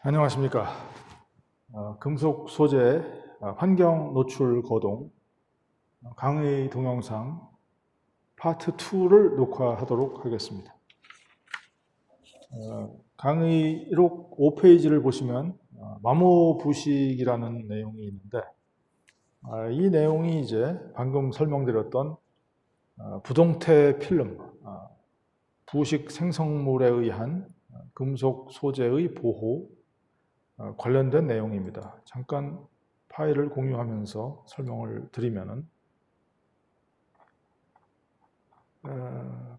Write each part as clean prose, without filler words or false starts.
안녕하십니까. 금속 소재 환경 노출 거동 강의 동영상 파트 2를 녹화하도록 하겠습니다. 강의록 5페이지를 보시면 마모 부식이라는 내용이 있는데, 이 내용이 이제 방금 설명드렸던 부동태 필름, 부식 생성물에 의한 금속 소재의 보호 관련된 내용입니다. 잠깐 파일을 공유하면서 설명을 드리면은,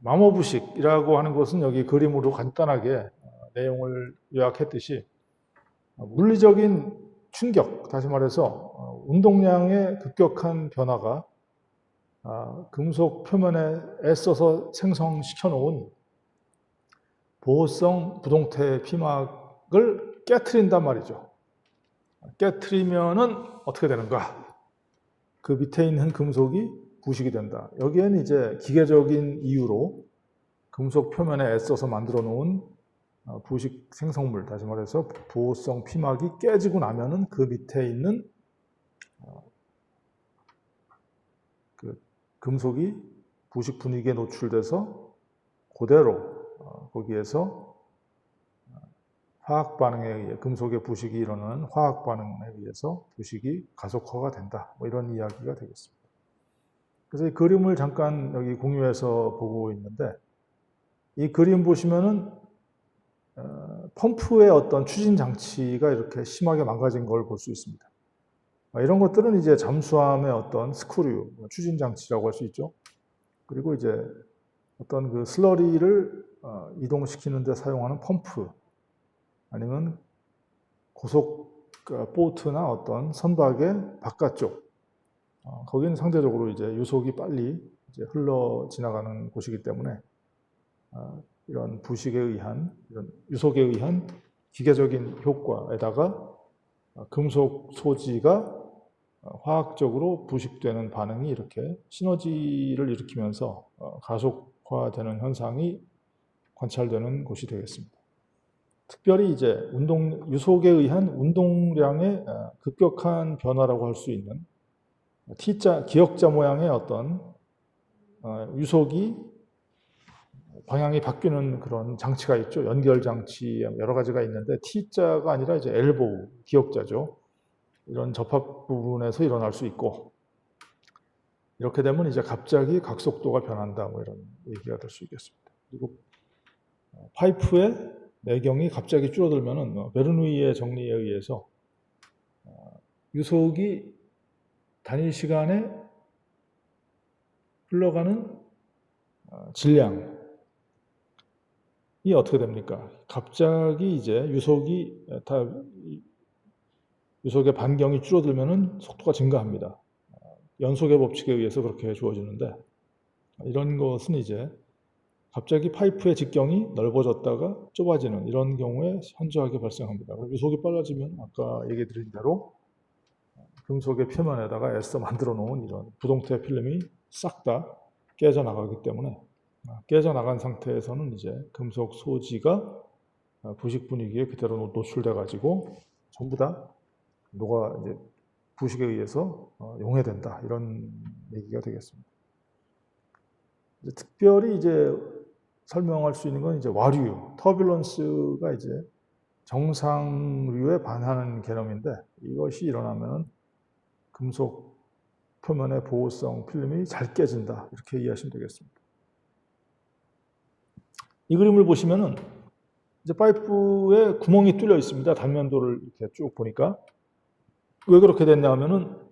마모부식이라고 하는 것은 여기 그림으로 간단하게 내용을 요약했듯이 물리적인 충격, 다시 말해서 운동량의 급격한 변화가 금속 표면에 애써서 생성시켜 놓은 보호성 부동태 피막을 깨트린단 말이죠. 깨트리면은 어떻게 되는가? 그 밑에 있는 금속이 부식이 된다. 여기에는 이제 기계적인 이유로 금속 표면에 애써서 만들어 놓은 부식 생성물, 다시 말해서 보호성 피막이 깨지고 나면은 그 밑에 있는 그 금속이 부식 분위기에 노출돼서 그대로 거기에서 화학 반응에 의해 금속의 부식이 일어나는 화학 반응에 의해서 부식이 가속화가 된다. 뭐 이런 이야기가 되겠습니다. 그래서 이 그림을 잠깐 여기 공유해서 보고 있는데, 이 그림 보시면은 펌프의 어떤 추진 장치가 이렇게 심하게 망가진 걸 볼 수 있습니다. 이런 것들은 이제 잠수함의 어떤 스크류, 추진 장치라고 할 수 있죠. 그리고 이제 어떤 그 슬러리를 이동시키는 데 사용하는 펌프, 아니면 고속 보트나 어떤 선박의 바깥쪽, 거기는 상대적으로 이제 유속이 빨리 이제 흘러 지나가는 곳이기 때문에 이런 부식에 의한, 이런 유속에 의한 기계적인 효과에다가 금속 소지가 화학적으로 부식되는 반응이 이렇게 시너지를 일으키면서 가속화되는 현상이 관찰되는 곳이 되겠습니다. 특별히 이제 유속에 의한 운동량의 급격한 변화라고 할 수 있는 T자, 기역자 모양의 어떤 유속이 방향이 바뀌는 그런 장치가 있죠. 연결 장치 여러 가지가 있는데, T자가 아니라 이제 엘보우, 기역자죠. 이런 접합 부분에서 일어날 수 있고, 이렇게 되면 이제 갑자기 각속도가 변한다, 뭐 이런 얘기가 될 수 있겠습니다. 그리고 파이프의 내경이 갑자기 줄어들면은 베르누이의 정리에 의해서 유속이 단위 시간에 흘러가는 질량이 어떻게 됩니까? 갑자기 이제 유속의 반경이 줄어들면은 속도가 증가합니다. 연속의 법칙에 의해서 그렇게 주어지는데, 이런 것은 이제 갑자기 파이프의 직경이 넓어졌다가 좁아지는 이런 경우에 현저하게 발생합니다. 유속이 빨라지면 아까 얘기 드린 대로 금속의 표면에다가 애써 만들어 놓은 이런 부동태 필름이 싹 다 깨져나가기 때문에, 깨져나간 상태에서는 이제 금속 소지가 부식 분위기에 그대로 노출돼 가지고 전부 다 녹아 이제 부식에 의해서 용해된다, 이런 얘기가 되겠습니다. 특별히 이제 설명할 수 있는 건 이제 와류, 터뷸런스가 이제 정상류에 반하는 개념인데, 이것이 일어나면 금속 표면의 보호성 필름이 잘 깨진다, 이렇게 이해하시면 되겠습니다. 이 그림을 보시면은 이제 파이프에 구멍이 뚫려 있습니다. 단면도를 이렇게 쭉 보니까. 왜 그렇게 됐냐 하면은,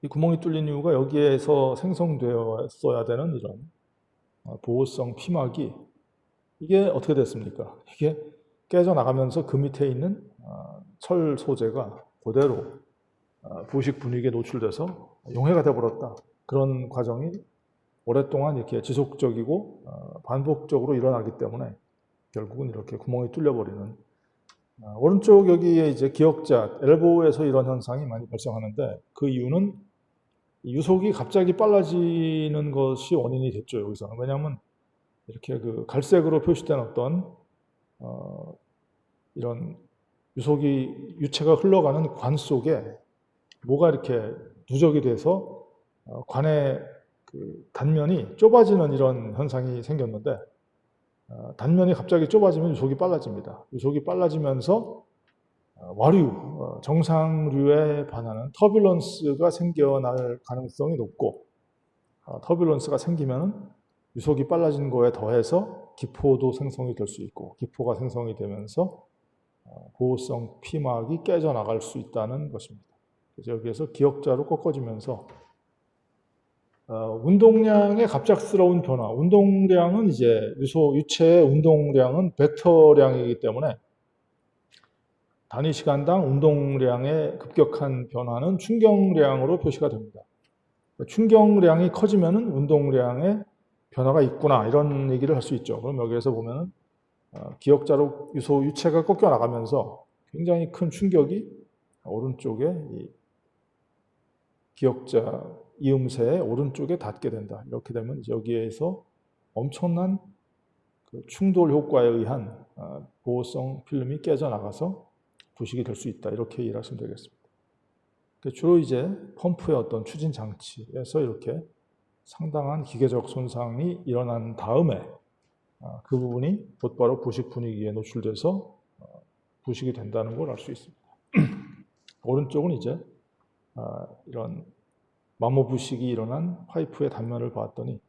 이 구멍이 뚫린 이유가 여기에서 생성되었어야 되는 이런 보호성 피막이, 이게 어떻게 됐습니까? 이게 깨져나가면서 그 밑에 있는 철 소재가 그대로 부식 분위기에 노출돼서 용해가 되어버렸다. 그런 과정이 오랫동안 이렇게 지속적이고 반복적으로 일어나기 때문에 결국은 이렇게 구멍이 뚫려버리는, 오른쪽 여기에 이제 기역자, 엘보우에서 이런 현상이 많이 발생하는데, 그 이유는 유속이 갑자기 빨라지는 것이 원인이 됐죠, 여기서는. 왜냐하면 이렇게 그 갈색으로 표시된 어떤 이런 유체가 흘러가는 관 속에 뭐가 이렇게 누적이 돼서 관의 그 단면이 좁아지는 이런 현상이 생겼는데, 단면이 갑자기 좁아지면 유속이 빨라집니다. 유속이 빨라지면서 와류, 정상류에 반하는 터뷸런스가 생겨날 가능성이 높고, 터뷸런스가 생기면 유속이 빨라진 거에 더해서 기포도 생성이 될 수 있고, 기포가 생성이 되면서 보호성 피막이 깨져나갈 수 있다는 것입니다. 그래서 여기에서 기역자로 꺾어지면서 운동량의 갑작스러운 변화, 운동량은 이제 유체의 운동량은 벡터량이기 때문에 단위 시간당 운동량의 급격한 변화는 충격량으로 표시가 됩니다. 충격량이 커지면은 운동량의 변화가 있구나, 이런 얘기를 할 수 있죠. 그럼 여기에서 보면은 기역자로 유체가 꺾여 나가면서 굉장히 큰 충격이 오른쪽에 이 기역자 이음새의 오른쪽에 닿게 된다. 이렇게 되면 여기에서 엄청난 그 충돌 효과에 의한 보호성 필름이 깨져나가서 부식이 될 수 있다. 이렇게 이해하시면 되겠습니다. 주로 이제 펌프의 어떤 추진 장치에서 이렇게 상당한 기계적 손상이 일어난 다음에 그 부분이 곧바로 부식 분위기에 노출돼서 부식이 된다는 걸 알 수 있습니다. 오른쪽은 이제 이런 마모 부식이 일어난 파이프의 단면을 봤더니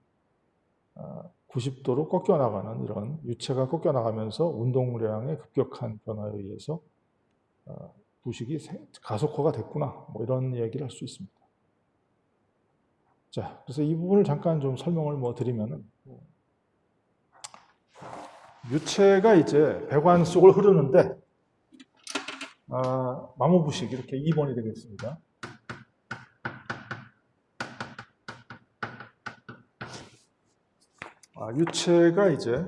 90도로 꺾여 나가는 이런 유체가 꺾여 나가면서 운동량의 급격한 변화에 의해서 부식이 가속화가 됐구나, 뭐 이런 얘기를 할 수 있습니다. 자, 그래서 이 부분을 잠깐 좀 설명을 드리면은, 유체가 이제 배관 속을 흐르는데 마모 부식 이렇게 2번이 되겠습니다. 유체가 이제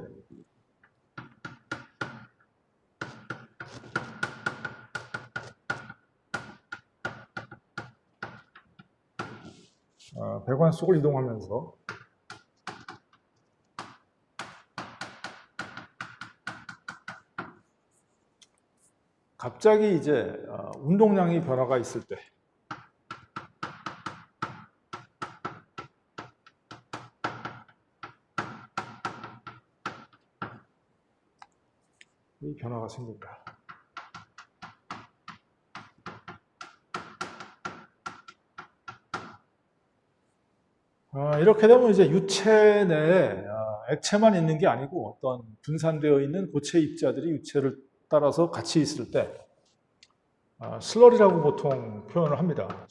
배관 속을 이동하면서 갑자기 이제 운동량이 변화가 있을 때, 이 변화가 생긴다. 이렇게 되면 이제 유체 내에 액체만 있는 게 아니고 어떤 분산되어 있는 고체 입자들이 유체를 따라서 같이 있을 때 슬러리라고 보통 표현을 합니다.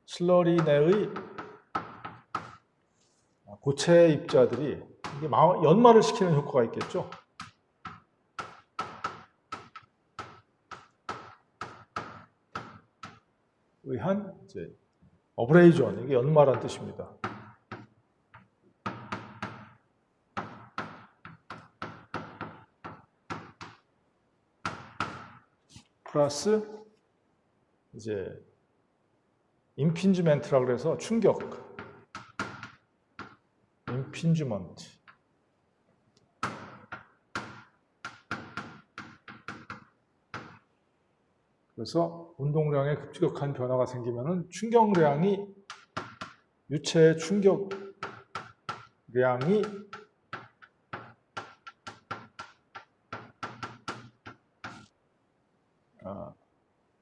슬러리 내의 고체 입자들이 연말을 시키는 효과가 있겠죠. 의한 이제 어브레이전, 이게 연말한 뜻입니다. 플러스 이제 임핀지멘트라고 해서 충격, 임핀지먼트. 그래서 운동량의 급격한 변화가 생기면은 충격량이, 유체의 충격량이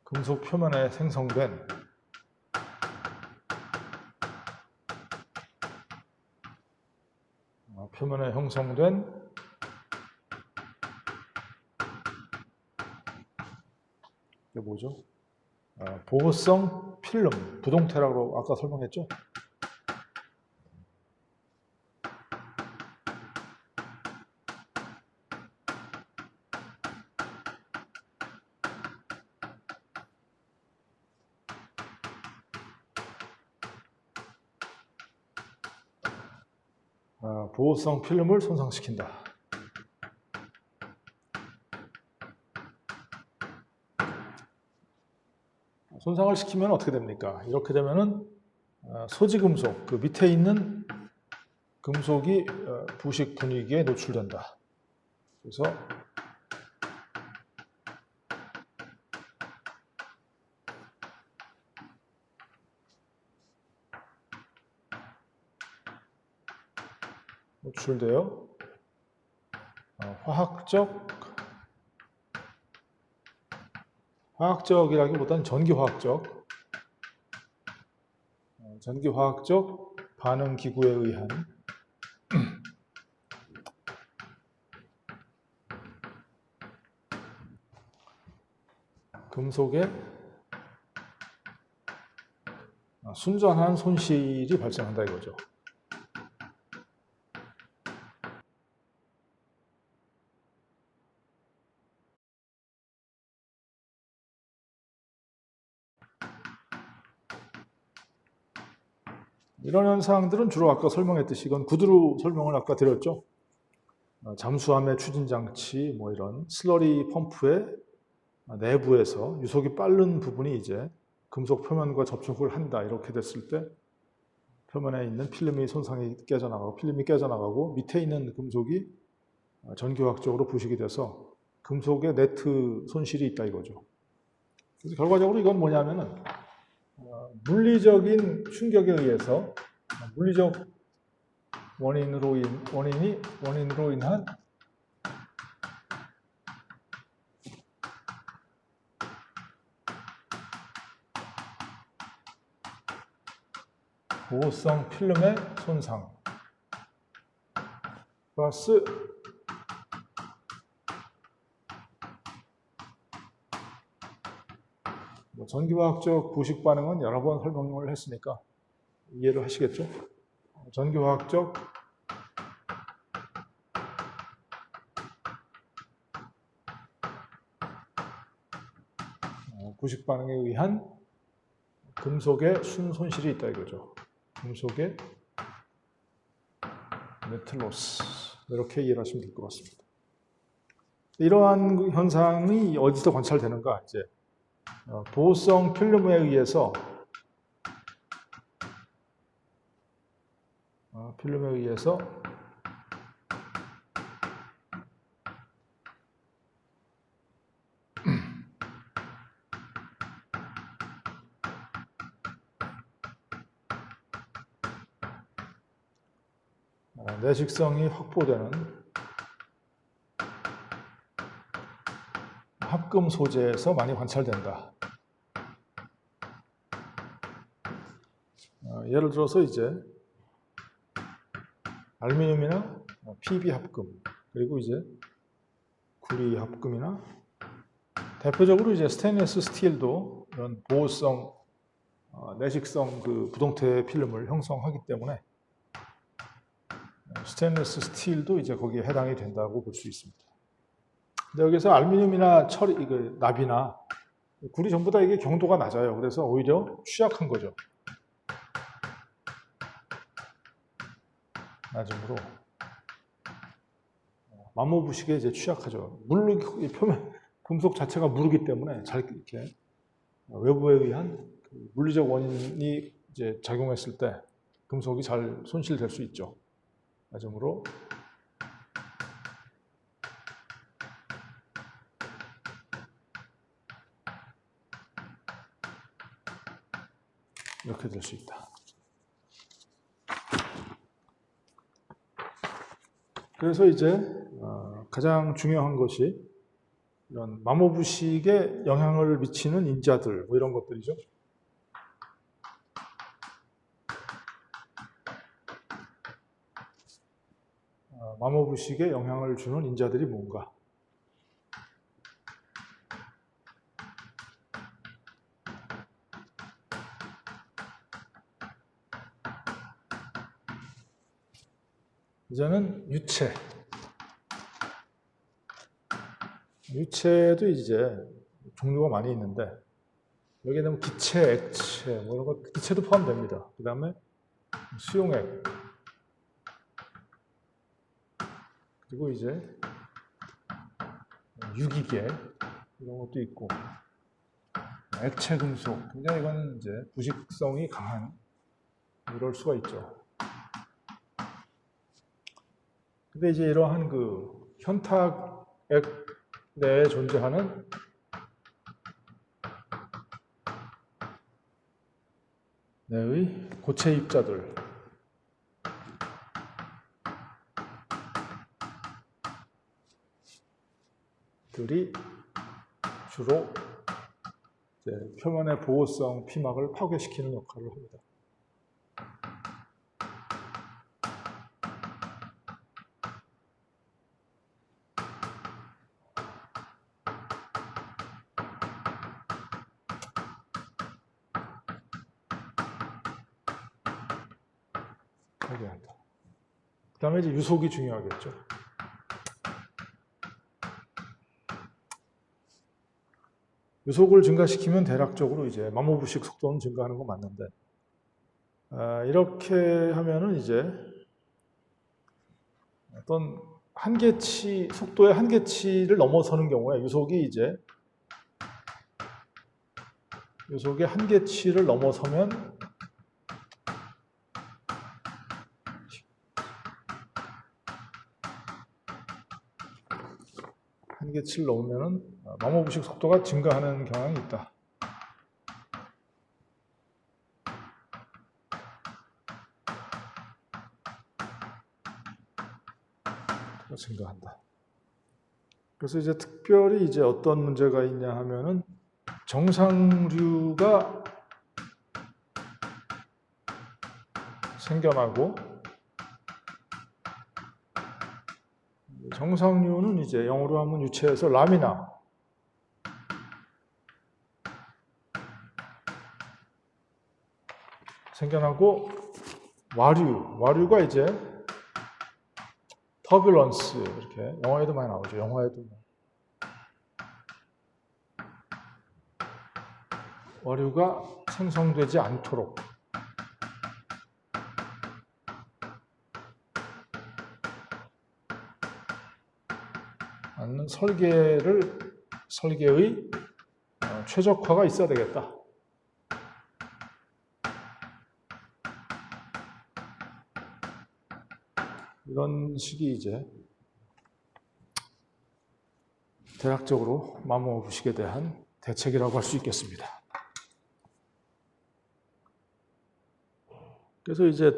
금속 표면에 생성된 표면에 형성된 이게 뭐죠? 보호성 필름, 부동태라고 아까 설명했죠? 보호성 필름을 손상시킨다. 손상을 시키면 어떻게 됩니까? 이렇게 되면은 소지금속, 그 밑에 있는 금속이 부식 분위기에 노출된다. 그래서 노출되어 화학적이라기보다는 전기화학적 반응 기구에 의한 금속의 순전한 손실이 발생한다 이거죠. 이런 현상들은 주로 아까 설명했듯이 이건 구두로 설명을 아까 드렸죠. 잠수함의 추진장치, 뭐 이런 슬러리 펌프의 내부에서 유속이 빠른 부분이 이제 금속 표면과 접촉을 한다. 이렇게 됐을 때 표면에 있는 필름이 필름이 깨져나가고 밑에 있는 금속이 전기화학적으로 부식이 돼서 금속의 네트 손실이 있다 이거죠. 그래서 결과적으로 이건 뭐냐면은 물리적인 충격에 의해서 물리적 원인으로 인한 보호성 필름의 손상 플러스 전기화학적 부식 반응은 여러 번 설명을 했으니까 이해를 하시겠죠? 전기화학적 부식 반응에 의한 금속의 순손실이 있다 이거죠. 금속의 네트로스 이렇게 이해를 하시면 될 것 같습니다. 이러한 현상이 어디서 관찰되는가? 이제 보호성 필름에 의해서 내식성이 확보되는 합금 소재에서 많이 관찰된다. 예를 들어서 이제 알루미늄이나 PB 합금, 그리고 이제 구리 합금이나 대표적으로 이제 스테인리스 스틸도 이런 보호성, 내식성 그 부동태 필름을 형성하기 때문에 스테인리스 스틸도 이제 거기에 해당이 된다고 볼 수 있습니다. 근데 여기서 알루미늄이나 납이나 구리 전부 다 이게 경도가 낮아요. 그래서 오히려 취약한 거죠. 낮음으로 마모부식에 이제 취약하죠. 표면 금속 자체가 무르기 때문에 잘 이렇게 외부에 의한 물리적 원인이 이제 작용했을 때 금속이 잘 손실될 수 있죠. 낮음으로 이렇게 될 수 있다. 그래서 이제 가장 중요한 것이 이런 마모부식에 영향을 미치는 인자들, 뭐 이런 것들이죠. 마모부식에 영향을 주는 인자들이 뭔가? 이제는 유체도 이제 종류가 많이 있는데 여기에는 뭐 기체, 액체, 뭐 이런 거 기체도 포함됩니다. 그 다음에 수용액, 그리고 이제 유기계 이런 것도 있고 액체 금속, 굉장히 이건 이제 부식성이 강한 이럴 수가 있죠. 근데 이제 이러한 그 현탁 액 내에 존재하는 내의 고체 입자들 들이 주로 이제 표면의 보호성 피막을 파괴시키는 역할을 합니다. 파괴한다. 그 다음에 이제 유속이 중요하겠죠. 유속을 증가시키면 대략적으로 이제 마모부식 속도는 증가하는 거 맞는데, 이렇게 하면은 이제 어떤 한계치, 속도의 한계치를 넘어서는 경우에 유속의 한계치를 넘어서면 한계치를 넘으면은 마모부식 속도가 증가하는 경향이 있다. 증가한다. 그래서 이제 특별히 이제 어떤 문제가 있냐 하면은 정상류가 생겨나고, 정상류는 이제 영어로 하면 유체에서 라미나, 생겨나고, 와류가 이제 터뷸런스, 이렇게 영화에도 많이 나오죠. 영화에도 와류가 생성되지 않도록 하는 설계의 최적화가 있어야 되겠다. 이런 식이 이제 대략적으로 마모부식에 대한 대책이라고 할 수 있겠습니다. 그래서 이제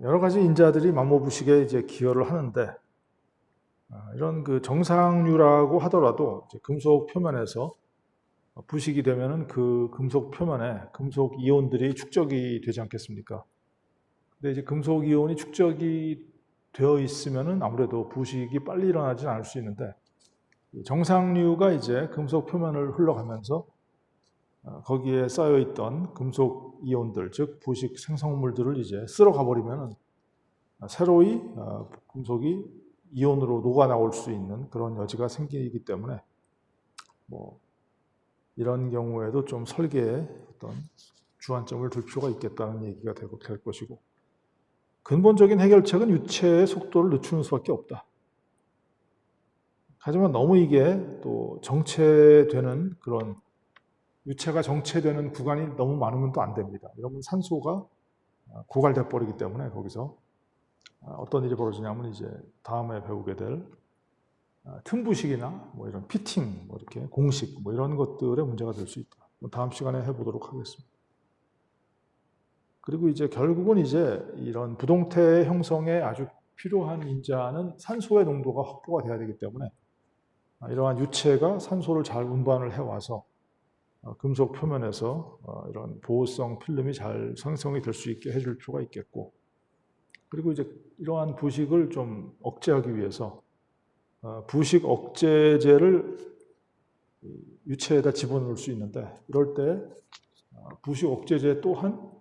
여러 가지 인자들이 마모부식에 이제 기여를 하는데, 이런 그 정상류라고 하더라도 이제 금속 표면에서 부식이 되면은 그 금속 표면에 금속 이온들이 축적이 되지 않겠습니까? 근데 이제 금속 이온이 축적이 되어 있으면은 아무래도 부식이 빨리 일어나지 않을 수 있는데, 정상류가 이제 금속 표면을 흘러가면서 거기에 쌓여 있던 금속 이온들, 즉 부식 생성물들을 이제 쓸어가 버리면은 새로이 금속이 이온으로 녹아 나올 수 있는 그런 여지가 생기기 때문에 뭐 이런 경우에도 좀 설계에 어떤 주안점을 둘 필요가 있겠다는 얘기가 될 것이고, 근본적인 해결책은 유체의 속도를 늦추는 수밖에 없다. 하지만 너무 이게 또 정체되는 그런 유체가 정체되는 구간이 너무 많으면 또 안 됩니다. 이러면 산소가 고갈돼 버리기 때문에 거기서 어떤 일이 벌어지냐면 이제 다음에 배우게 될 틈부식이나 뭐 이런 피팅, 뭐 이렇게 공식, 뭐 이런 것들의 문제가 될 수 있다. 다음 시간에 해보도록 하겠습니다. 그리고 이제 결국은 이제 이런 부동태 형성에 아주 필요한 인자는 산소의 농도가 확보가 돼야 되기 때문에 이러한 유체가 산소를 잘 운반을 해와서 금속 표면에서 이런 보호성 필름이 잘 생성이 될 수 있게 해줄 필요가 있겠고, 그리고 이제 이러한 부식을 좀 억제하기 위해서 부식 억제제를 유체에다 집어넣을 수 있는데, 이럴 때 부식 억제제 또한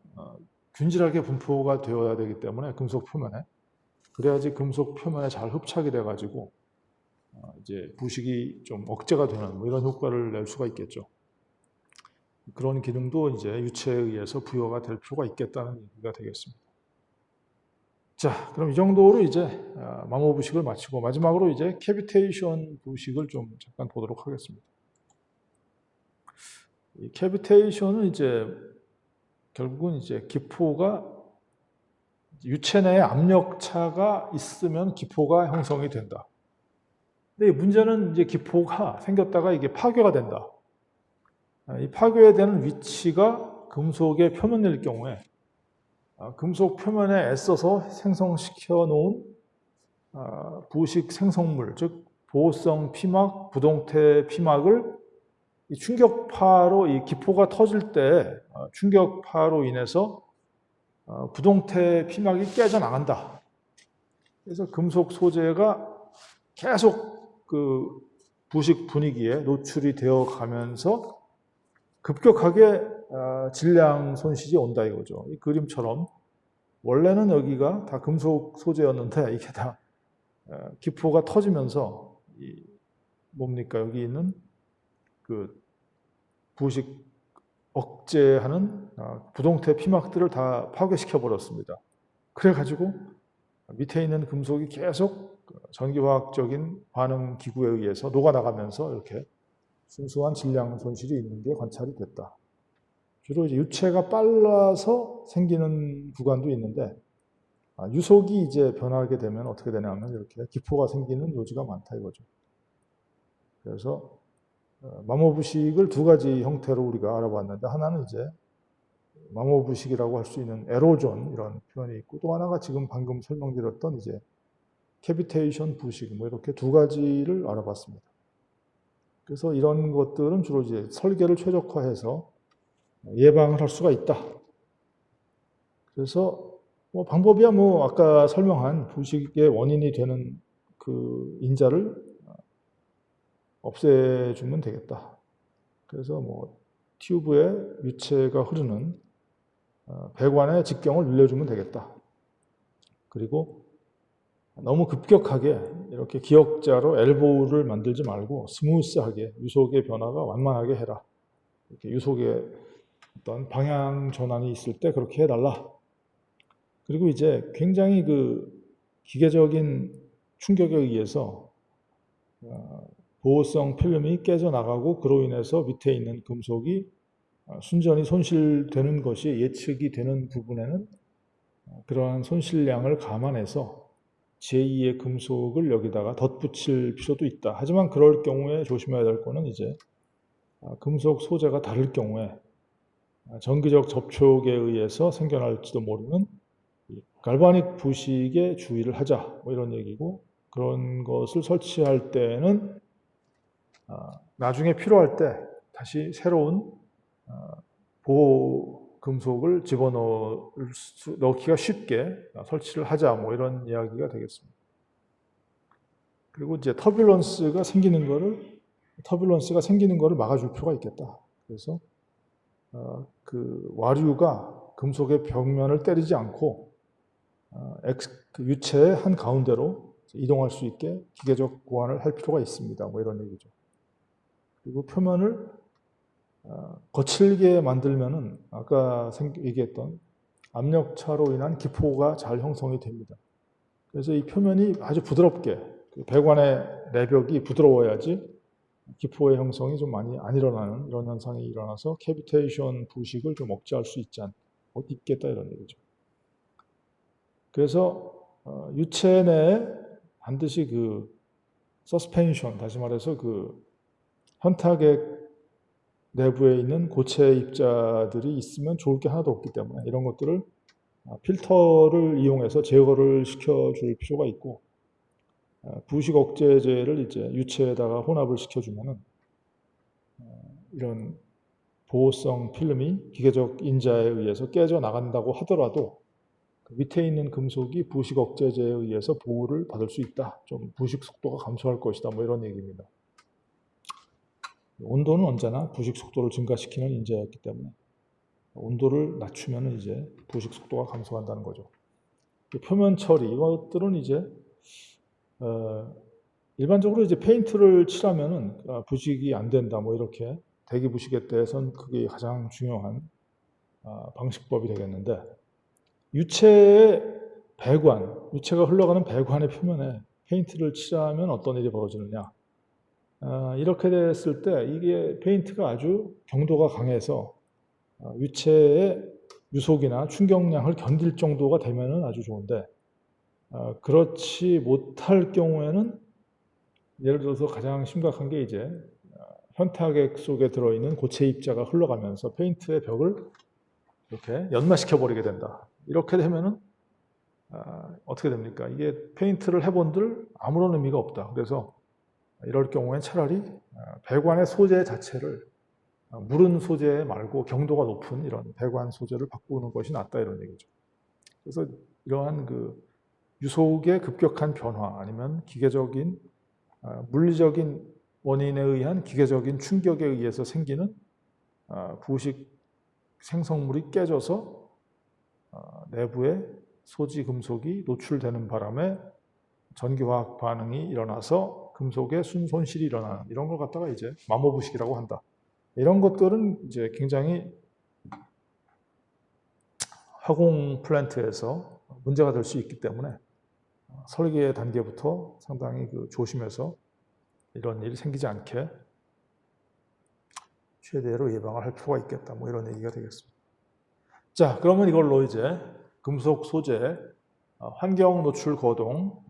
균질하게 분포가 되어야 되기 때문에 금속 표면에, 그래야지 금속 표면에 잘 흡착이 돼가지고 이제 부식이 좀 억제가 되는 뭐 이런 효과를 낼 수가 있겠죠. 그런 기능도 이제 유체에 의해서 부여가 될 필요가 있겠다는 얘기가 되겠습니다. 자, 그럼 이 정도로 이제 마모 부식을 마치고 마지막으로 이제 캐비테이션 부식을 좀 잠깐 보도록 하겠습니다. 이 캐비테이션은 이제 결국은 이제 기포가 유체 내에 압력차가 있으면 기포가 형성이 된다. 근데 문제는 이제 기포가 생겼다가 이게 파괴가 된다. 이 파괴되는 위치가 금속의 표면일 경우에 금속 표면에 애써서 생성시켜 놓은 부식 생성물, 즉 보호성 피막, 부동태 피막을 이 충격파로 이 기포가 터질 때 충격파로 인해서 부동태 피막이 깨져나간다. 그래서 금속 소재가 계속 그 부식 분위기에 노출이 되어 가면서 급격하게 질량 손실이 온다 이거죠. 이 그림처럼 원래는 여기가 다 금속 소재였는데 이게 다 기포가 터지면서 뭡니까 여기 있는 그 부식 억제하는 부동태 피막들을 다 파괴시켜 버렸습니다. 그래가지고 밑에 있는 금속이 계속 전기화학적인 반응 기구에 의해서 녹아나가면서 이렇게 순수한 질량 손실이 있는 게 관찰이 됐다. 주로 이제 유체가 빨라서 생기는 구간도 있는데 유속이 이제 변하게 되면 어떻게 되냐면 이렇게 기포가 생기는 요지가 많다 이거죠. 그래서 마모부식을 두 가지 형태로 우리가 알아봤는데 하나는 이제 마모부식이라고 할 수 있는 에로존 이런 표현이 있고 또 하나가 지금 방금 설명드렸던 이제 캐비테이션 부식 뭐 이렇게 두 가지를 알아봤습니다. 그래서 이런 것들은 주로 이제 설계를 최적화해서 예방을 할 수가 있다. 그래서 뭐 방법이야 뭐 아까 설명한 부식의 원인이 되는 그 인자를 없애주면 되겠다. 그래서 뭐 튜브에 유체가 흐르는 배관의 직경을 늘려주면 되겠다. 그리고 너무 급격하게 이렇게 기역자로 엘보우를 만들지 말고 스무스하게 유속의 변화가 완만하게 해라. 이렇게 유속의 어떤 방향 전환이 있을 때 그렇게 해달라. 그리고 이제 굉장히 그 기계적인 충격에 의해서 보호성 필름이 깨져나가고 그로 인해서 밑에 있는 금속이 순전히 손실되는 것이 예측이 되는 부분에는 그러한 손실량을 감안해서 제2의 금속을 여기다가 덧붙일 필요도 있다. 하지만 그럴 경우에 조심해야 될 거는 이제 금속 소재가 다를 경우에 전기적 접촉에 의해서 생겨날지도 모르는 갈바닉 부식에 주의를 하자. 뭐 이런 얘기고 그런 것을 설치할 때는 나중에 필요할 때 다시 새로운 보호 금속을 집어넣기가 쉽게 설치를 하자 뭐 이런 이야기가 되겠습니다. 그리고 이제 터뷸런스가 생기는 거를 막아줄 필요가 있겠다. 그래서 그 와류가 금속의 벽면을 때리지 않고 그 유체의 한 가운데로 이동할 수 있게 기계적 보완을 할 필요가 있습니다. 뭐 이런 얘기죠. 그리고 표면을 거칠게 만들면은 아까 얘기했던 압력차로 인한 기포가 잘 형성이 됩니다. 그래서 이 표면이 아주 부드럽게 배관의 내벽이 부드러워야지 기포의 형성이 좀 많이 안 일어나는 이런 현상이 일어나서 캐비테이션 부식을 좀 억제할 수 있겠다 이런 얘기죠. 그래서 유체 내에 반드시 그 서스펜션, 다시 말해서 그 현타객 내부에 있는 고체 입자들이 있으면 좋을 게 하나도 없기 때문에 이런 것들을 필터를 이용해서 제거를 시켜줄 필요가 있고 부식 억제제를 이제 유체에다가 혼합을 시켜주면은 이런 보호성 필름이 기계적 인자에 의해서 깨져 나간다고 하더라도 그 밑에 있는 금속이 부식 억제제에 의해서 보호를 받을 수 있다. 좀 부식 속도가 감소할 것이다. 뭐 이런 얘기입니다. 온도는 언제나 부식 속도를 증가시키는 인자였기 때문에 온도를 낮추면 이제 부식 속도가 감소한다는 거죠. 표면 처리 이것들은 이제 일반적으로 이제 페인트를 칠하면은 부식이 안 된다 뭐 이렇게 대기 부식에 대해서는 그게 가장 중요한 방식법이 되겠는데 유체의 유체가 흘러가는 배관의 표면에 페인트를 칠하면 어떤 일이 벌어지느냐? 이렇게 됐을 때 이게 페인트가 아주 경도가 강해서 유체의 유속이나 충격량을 견딜 정도가 되면은 아주 좋은데 그렇지 못할 경우에는 예를 들어서 가장 심각한 게 이제 현타액 속에 들어있는 고체 입자가 흘러가면서 페인트의 벽을 이렇게 연마시켜 버리게 된다. 이렇게 되면은 어떻게 됩니까? 이게 페인트를 해본들 아무런 의미가 없다. 그래서 이럴 경우엔 차라리 배관의 소재 자체를 무른 소재 말고 경도가 높은 이런 배관 소재를 바꾸는 것이 낫다 이런 얘기죠. 그래서 이러한 그 유속의 급격한 변화 아니면 기계적인 물리적인 원인에 의한 기계적인 충격에 의해서 생기는 부식 생성물이 깨져서 내부에 소지 금속이 노출되는 바람에 전기화학 반응이 일어나서 금속의 순손실이 일어나는 이런 걸 갖다가 이제 마모부식이라고 한다. 이런 것들은 이제 굉장히 화공 플랜트에서 문제가 될 수 있기 때문에 설계 단계부터 상당히 조심해서 이런 일이 생기지 않게 최대로 예방을 할 필요가 있겠다. 뭐 이런 얘기가 되겠습니다. 자, 그러면 이걸로 이제 금속 소재 환경 노출 거동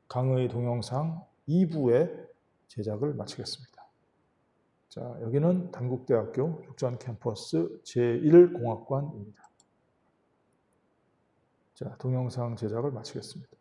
강의 동영상 2부의 제작을 마치겠습니다. 자, 여기는 단국대학교 죽전 캠퍼스 제1공학관입니다. 자, 동영상 제작을 마치겠습니다.